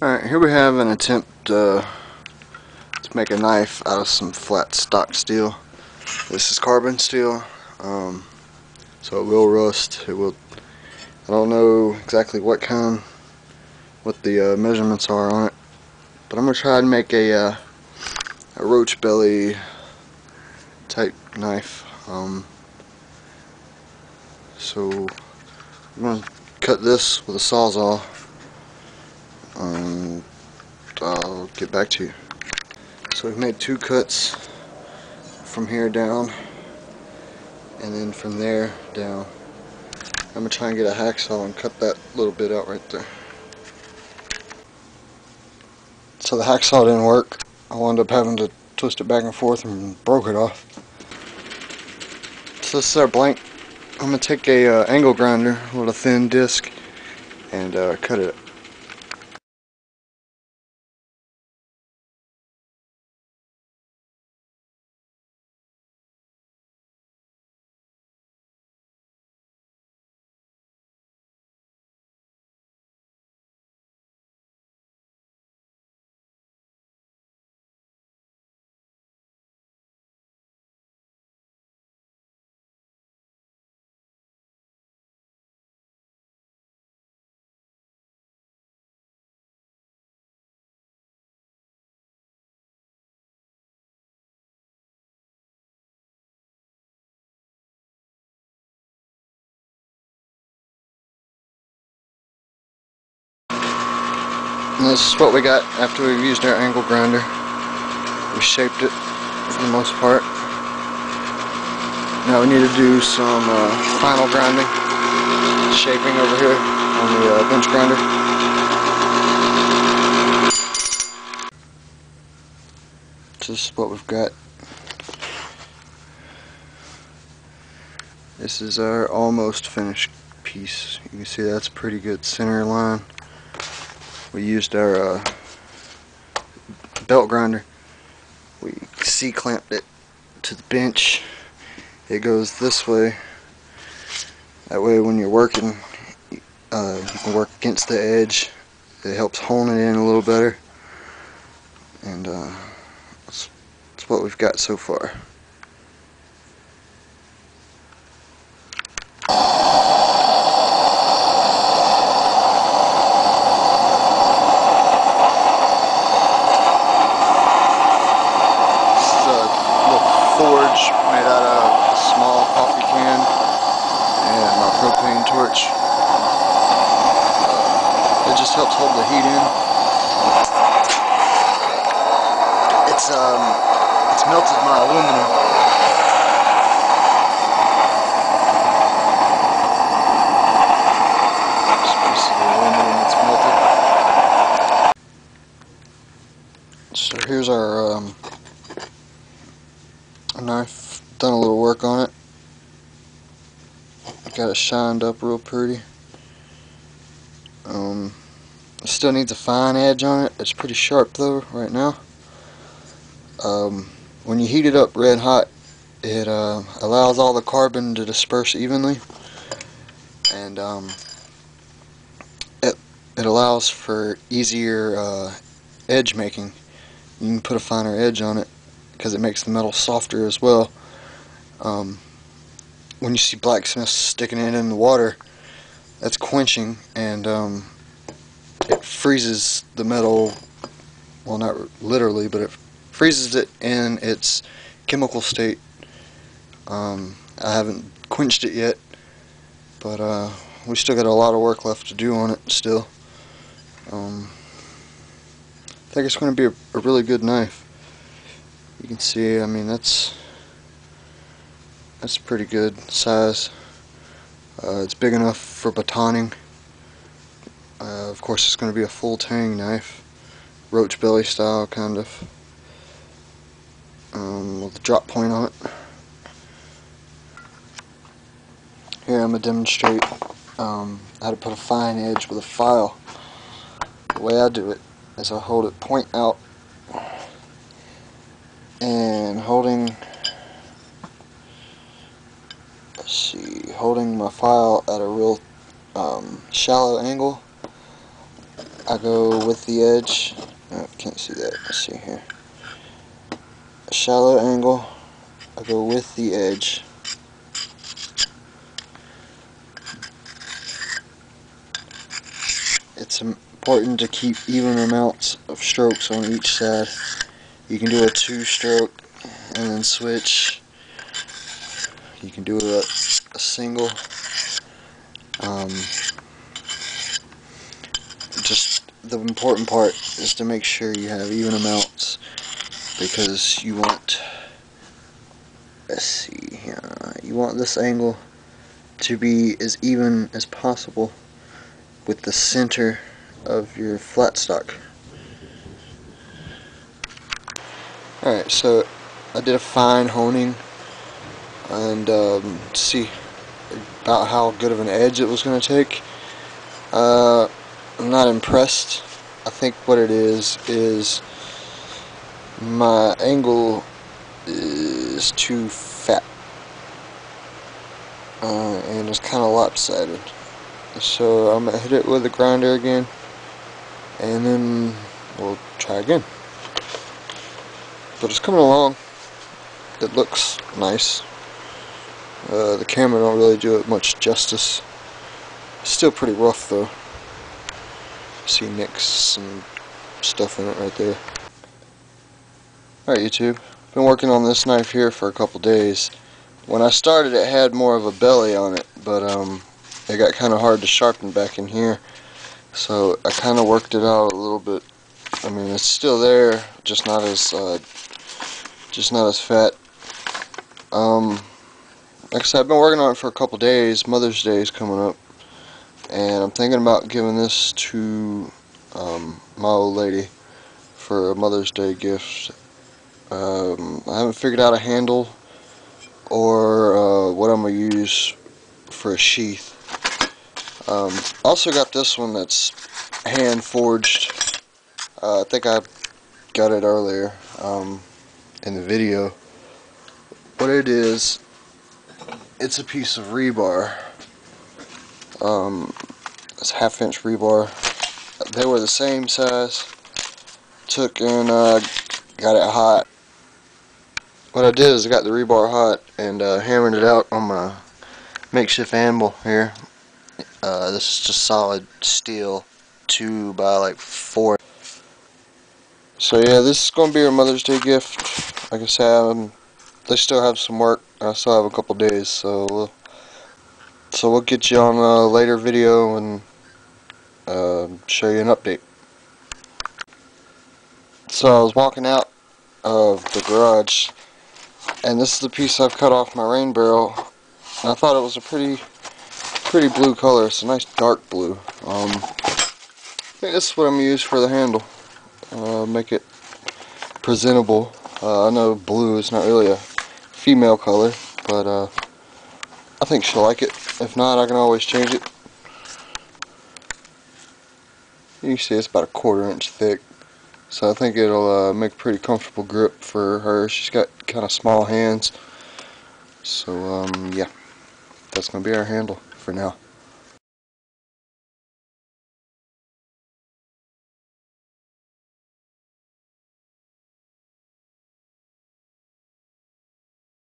Alright, here we have an attempt to make a knife out of some flat stock steel. This is carbon steel, so it will rust. It will. I don't know exactly what the measurements are on it, but I'm gonna try to make a roach belly type knife. So I'm gonna cut this with a sawzall. I'll get back to you. So we've made 2 cuts from here down, and then from there down. I'm gonna try and get a hacksaw and cut that little bit out right there. So the hacksaw didn't work. I wound up having to twist it back and forth and broke it off. So this is our blank. I'm gonna take a angle grinder with a thin disc and cut it. And this is what we got after we've used our angle grinder. We shaped it for the most part. Now we need to do some final grinding, shaping over here on the bench grinder. This is what we've got. This is our almost finished piece. You can see that's a pretty good center line. We used our belt grinder. We C-clamped it to the bench. It goes this way. That way when you're working, you can work against the edge. It helps hone it in a little better. And that's what we've got so far. Forge made out of a small coffee can and my propane torch. It just helps hold the heat in. It's melted my aluminum. Just a piece of the aluminum that's melted. So here's our knife. Done a little work on it. Got it shined up real pretty. It still needs a fine edge on it. It's pretty sharp though right now. When you heat it up red hot, it allows all the carbon to disperse evenly, and it allows for easier edge making. You can put a finer edge on it because it makes the metal softer as well. When you see blacksmiths sticking it in the water, that's quenching, and it freezes the metal. Well, not literally, but it freezes it in its chemical state. I haven't quenched it yet, but we still got a lot of work left to do on it still. I think it's going to be a really good knife. You can see, I mean, that's pretty good size. It's big enough for batoning. Of course, it's going to be a full tang knife, roach belly style kind of, with a drop point on it. Here I'm going to demonstrate how to put a fine edge with a file. The way I do it is I hold it point out, and holding my file at a real shallow angle, I go with the edge. Oh, can't see that. Let's see here. A shallow angle. I go with the edge. It's important to keep even amounts of strokes on each side. You can do a 2-stroke and then switch. You can do a single. Just the important part is to make sure you have even amounts, because you want, let's see here, you want this angle to be as even as possible with the center of your flat stock. Alright, so I did a fine honing and see about how good of an edge it was going to take. I'm not impressed. I think what it is my angle is too fat, and it's kind of lopsided. So I'm going to hit it with a grinder again, and then we'll try again. But it's coming along. It looks nice. The camera don't really do it much justice. It's still pretty rough though. See nicks and stuff in it right there. Alright YouTube, been working on this knife here for a couple days. When I started it had more of a belly on it, but it got kind of hard to sharpen back in here. So I kind of worked it out a little bit. I mean, it's still there, just not as fat. Like I said, I've been working on it for a couple days. Mother's Day is coming up, and I'm thinking about giving this to my old lady for a Mother's Day gift. I haven't figured out a handle or what I'm going to use for a sheath. Also got this one that's hand forged. I think I got it earlier in the video. What it is, it's a piece of rebar. It's 1/2-inch rebar. They were the same size. Took and got it hot. What I did is I got the rebar hot and hammered it out on my makeshift anvil here. This is just solid steel 2 by like 4. So yeah, this is going to be our Mother's Day gift. Like I said, they still have some work. I still have a couple days, so we'll get you on a later video and show you an update. So I was walking out of the garage, and this is the piece I've cut off my rain barrel, and I thought it was a pretty blue color. It's a nice dark blue. I think this is what I'm going to use for the handle. Make it presentable. I know blue is not really a female color, but I think she'll like it. If not, I can always change it. You can see it's about a 1/4 inch thick, so I think it'll make a pretty comfortable grip for her. She's got kind of small hands, so yeah, that's gonna be our handle for now.